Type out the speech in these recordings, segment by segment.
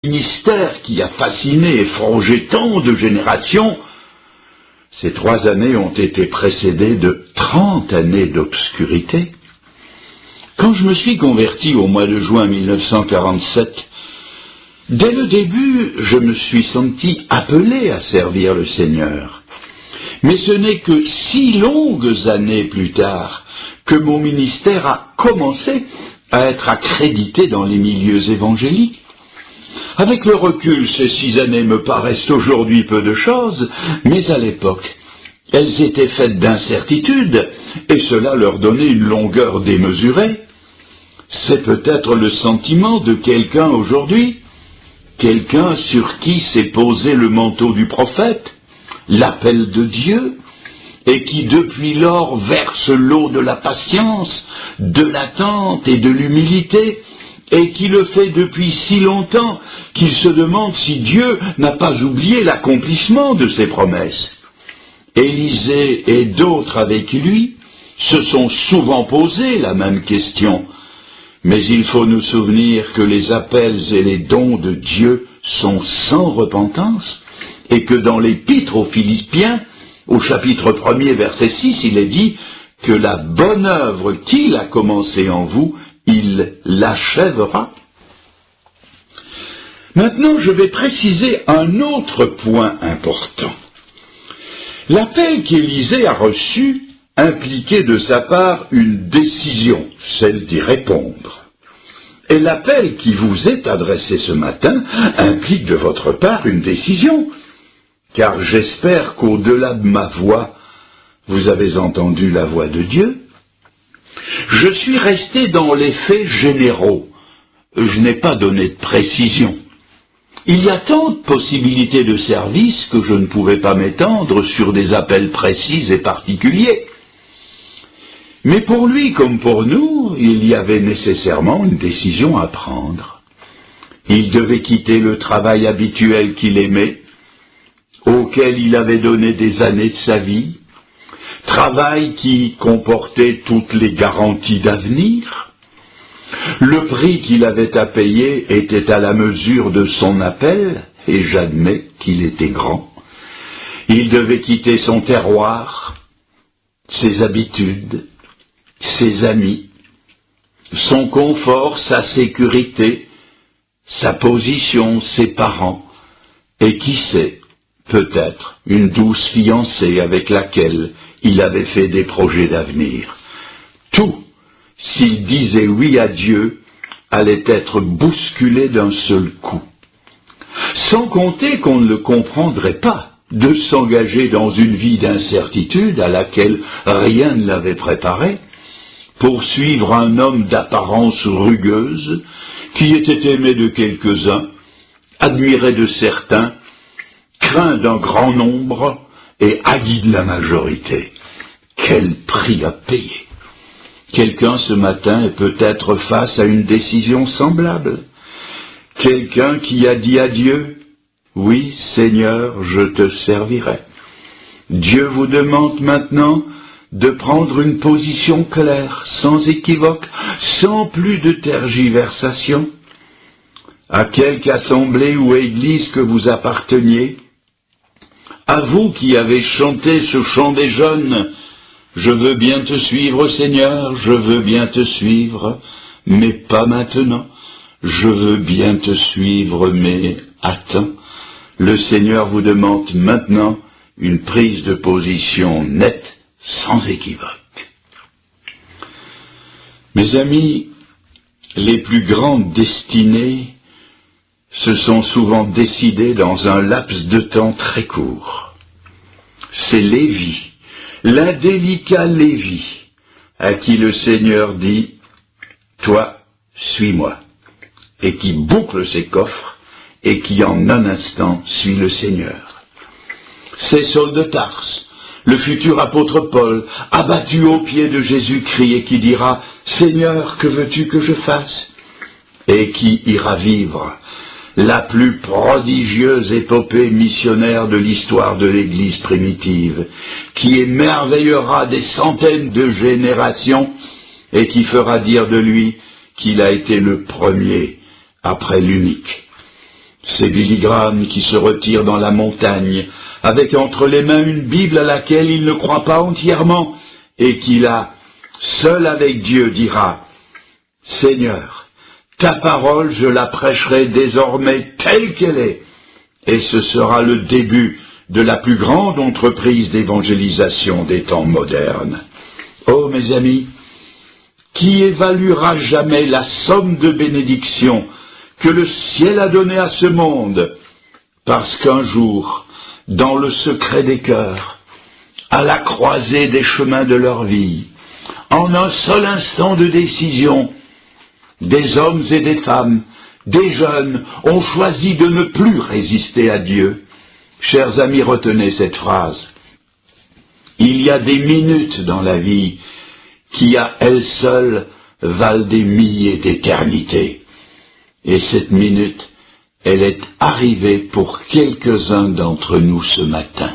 Ministère qui a fasciné et frangé tant de générations, ces 3 années ont été précédées de 30 années d'obscurité. Quand je me suis converti au mois de juin 1947, dès le début, je me suis senti appelé à servir le Seigneur. Mais ce n'est que 6 longues années plus tard que mon ministère a commencé à être accrédité dans les milieux évangéliques. Avec le recul, ces 6 années me paraissent aujourd'hui peu de choses, mais à l'époque, elles étaient faites d'incertitudes, et cela leur donnait une longueur démesurée. C'est peut-être le sentiment de quelqu'un aujourd'hui, quelqu'un sur qui s'est posé le manteau du prophète, l'appel de Dieu, et qui depuis lors verse l'eau de la patience, de l'attente et de l'humilité, et qui le fait depuis si longtemps qu'il se demande si Dieu n'a pas oublié l'accomplissement de ses promesses. Élisée et d'autres avec lui se sont souvent posé la même question, mais il faut nous souvenir que les appels et les dons de Dieu sont sans repentance, et que dans l'Épître aux Philippiens, au chapitre 1er, verset 6, il est dit que la bonne œuvre qu'il a commencée en vous, il l'achèvera. Maintenant, je vais préciser un autre point important. L'appel qu'Élisée a reçu impliquait de sa part une décision, celle d'y répondre. Et l'appel qui vous est adressé ce matin implique de votre part une décision, car j'espère qu'au-delà de ma voix, vous avez entendu la voix de Dieu. Je suis resté dans les faits généraux. Je n'ai pas donné de précision. Il y a tant de possibilités de service que je ne pouvais pas m'étendre sur des appels précis et particuliers. Mais pour lui comme pour nous, il y avait nécessairement une décision à prendre. Il devait quitter le travail habituel qu'il aimait, auquel il avait donné des années de sa vie, travail qui comportait toutes les garanties d'avenir. Le prix qu'il avait à payer était à la mesure de son appel, et j'admets qu'il était grand. Il devait quitter son terroir, ses habitudes, ses amis, son confort, sa sécurité, sa position, ses parents, et qui sait, peut-être une douce fiancée avec laquelle il avait fait des projets d'avenir. Tout, s'il disait oui à Dieu, allait être bousculé d'un seul coup. Sans compter qu'on ne le comprendrait pas de s'engager dans une vie d'incertitude à laquelle rien ne l'avait préparé, pour suivre un homme d'apparence rugueuse, qui était aimé de quelques-uns, admiré de certains, craint d'un grand nombre et haï de la majorité. Quel prix à payer! Quelqu'un ce matin est peut-être face à une décision semblable. Quelqu'un qui a dit à Dieu, « Oui, Seigneur, je te servirai ». Dieu vous demande maintenant de prendre une position claire, sans équivoque, sans plus de tergiversation. À quelque assemblée ou église que vous apparteniez, à vous qui avez chanté ce chant des jeunes, « Je veux bien te suivre, Seigneur, je veux bien te suivre, mais pas maintenant. Je veux bien te suivre, mais attends. » Le Seigneur vous demande maintenant une prise de position nette, sans équivoque. Mes amis, les plus grandes destinées se sont souvent décidées dans un laps de temps très court. C'est Lévi, l'indélicat Lévi, à qui le Seigneur dit « Toi, suis-moi », et qui boucle ses coffres et qui en un instant suit le Seigneur. C'est Saul de Tarse, le futur apôtre Paul, abattu aux pieds de Jésus-Christ et qui dira « Seigneur, que veux-tu que je fasse ?» et qui ira vivre la plus prodigieuse épopée missionnaire de l'histoire de l'Église primitive, qui émerveillera des centaines de générations et qui fera dire de lui qu'il a été le premier après l'unique. C'est Billy Graham qui se retire dans la montagne, avec entre les mains une Bible à laquelle il ne croit pas entièrement, et qui là, seul avec Dieu, dira « Seigneur, ta parole, je la prêcherai désormais telle qu'elle est, et ce sera le début de la plus grande entreprise d'évangélisation des temps modernes. » Oh, mes amis, qui évaluera jamais la somme de bénédiction que le ciel a donnée à ce monde, parce qu'un jour, dans le secret des cœurs, à la croisée des chemins de leur vie, en un seul instant de décision, des hommes et des femmes, des jeunes, ont choisi de ne plus résister à Dieu. Chers amis, retenez cette phrase. Il y a des minutes dans la vie qui, à elles seules, valent des milliers d'éternités. Et cette minute, elle est arrivée pour quelques-uns d'entre nous ce matin.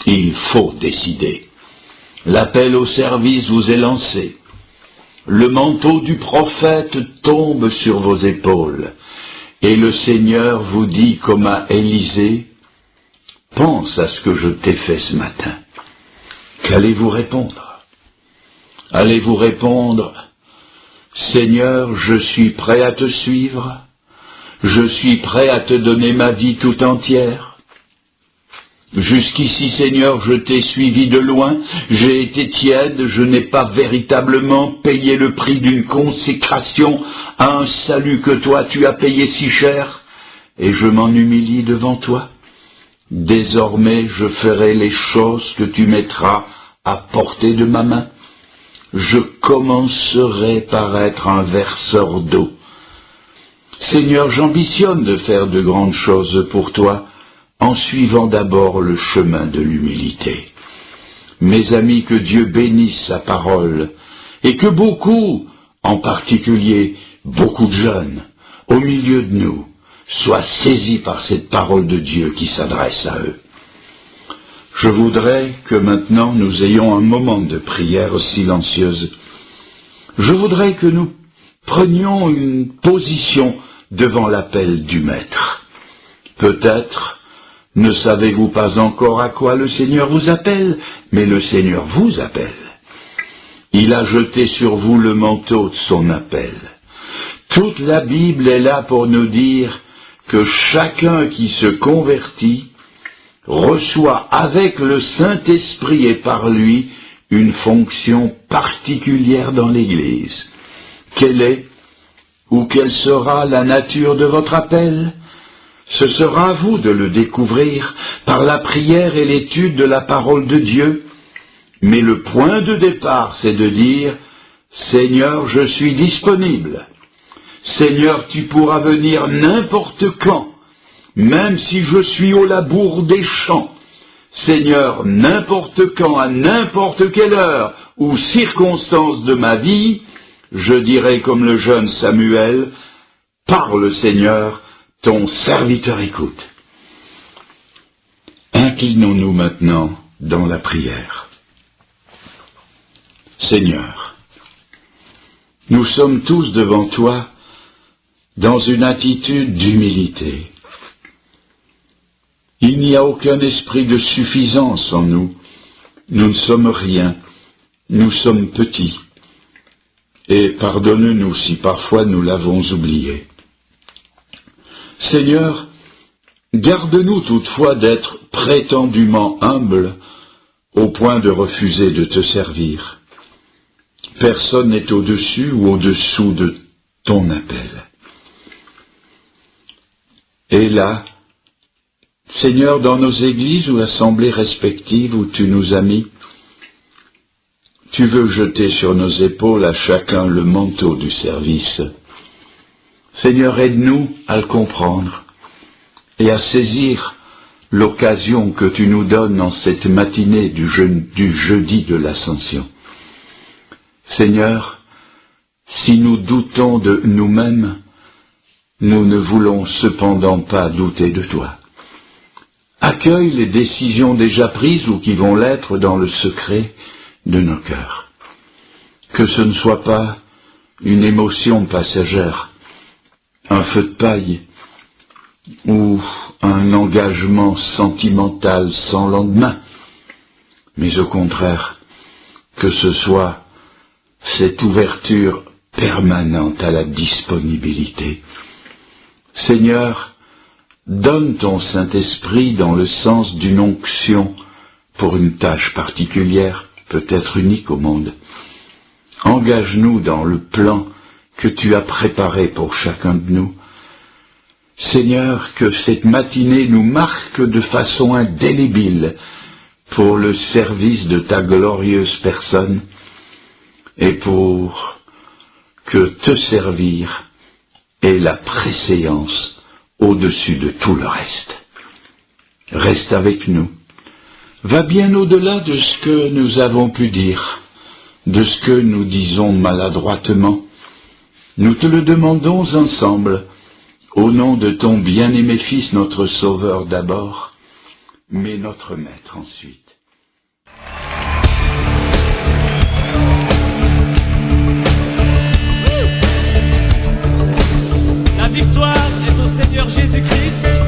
Il faut décider. L'appel au service vous est lancé. Le manteau du prophète tombe sur vos épaules. Et le Seigneur vous dit comme à Élisée, « Pense à ce que je t'ai fait ce matin. » Qu'allez-vous répondre? Allez-vous répondre, « Seigneur, je suis prêt à te suivre. Je suis prêt à te donner ma vie tout entière. Jusqu'ici, Seigneur, je t'ai suivi de loin, j'ai été tiède, je n'ai pas véritablement payé le prix d'une consécration à un salut que toi tu as payé si cher, et je m'en humilie devant toi. Désormais, je ferai les choses que tu mettras à portée de ma main. Je commencerai par être un verseur d'eau. Seigneur, j'ambitionne de faire de grandes choses pour toi, en suivant d'abord le chemin de l'humilité. Mes amis, que Dieu bénisse sa parole, et que beaucoup, en particulier beaucoup de jeunes, au milieu de nous, soient saisis par cette parole de Dieu qui s'adresse à eux. Je voudrais que maintenant nous ayons un moment de prière silencieuse. Je voudrais que nous prenions une position devant l'appel du Maître. Peut-être ne savez-vous pas encore à quoi le Seigneur vous appelle, mais le Seigneur vous appelle. Il a jeté sur vous le manteau de son appel. Toute la Bible est là pour nous dire que chacun qui se convertit reçoit avec le Saint-Esprit et par lui une fonction particulière dans l'Église. Quelle est ou quelle sera la nature de votre appel? Ce sera à vous de le découvrir par la prière et l'étude de la parole de Dieu. Mais le point de départ, c'est de dire « Seigneur, je suis disponible. Seigneur, tu pourras venir n'importe quand, même si je suis au labour des champs. Seigneur, n'importe quand, à n'importe quelle heure ou circonstance de ma vie, je dirai comme le jeune Samuel, « Parle, Seigneur, ton serviteur écoute. » Inclinons-nous maintenant dans la prière. Seigneur, nous sommes tous devant toi dans une attitude d'humilité. Il n'y a aucun esprit de suffisance en nous. Nous ne sommes rien. Nous sommes petits. Et pardonne-nous si parfois nous l'avons oublié. Seigneur, garde-nous toutefois d'être prétendument humbles au point de refuser de te servir. Personne n'est au-dessus ou au-dessous de ton appel. Et là, Seigneur, dans nos églises ou assemblées respectives où tu nous as mis, tu veux jeter sur nos épaules à chacun le manteau du service. Seigneur, aide-nous à le comprendre et à saisir l'occasion que tu nous donnes en cette matinée du jeudi de l'Ascension. Seigneur, si nous doutons de nous-mêmes, nous ne voulons cependant pas douter de toi. Accueille les décisions déjà prises ou qui vont l'être dans le secret de nos cœurs. Que ce ne soit pas une émotion passagère, un feu de paille, ou un engagement sentimental sans lendemain, mais au contraire, que ce soit cette ouverture permanente à la disponibilité. Seigneur, donne ton Saint-Esprit dans le sens d'une onction pour une tâche particulière, peut-être unique au monde. Engage-nous dans le plan que tu as préparé pour chacun de nous. Seigneur, que cette matinée nous marque de façon indélébile pour le service de ta glorieuse personne et pour que te servir ait la préséance au-dessus de tout le reste. Reste avec nous. Va bien au-delà de ce que nous avons pu dire, de ce que nous disons maladroitement. Nous te le demandons ensemble, au nom de ton bien-aimé Fils, notre Sauveur d'abord, mais notre Maître ensuite. La victoire est au Seigneur Jésus-Christ.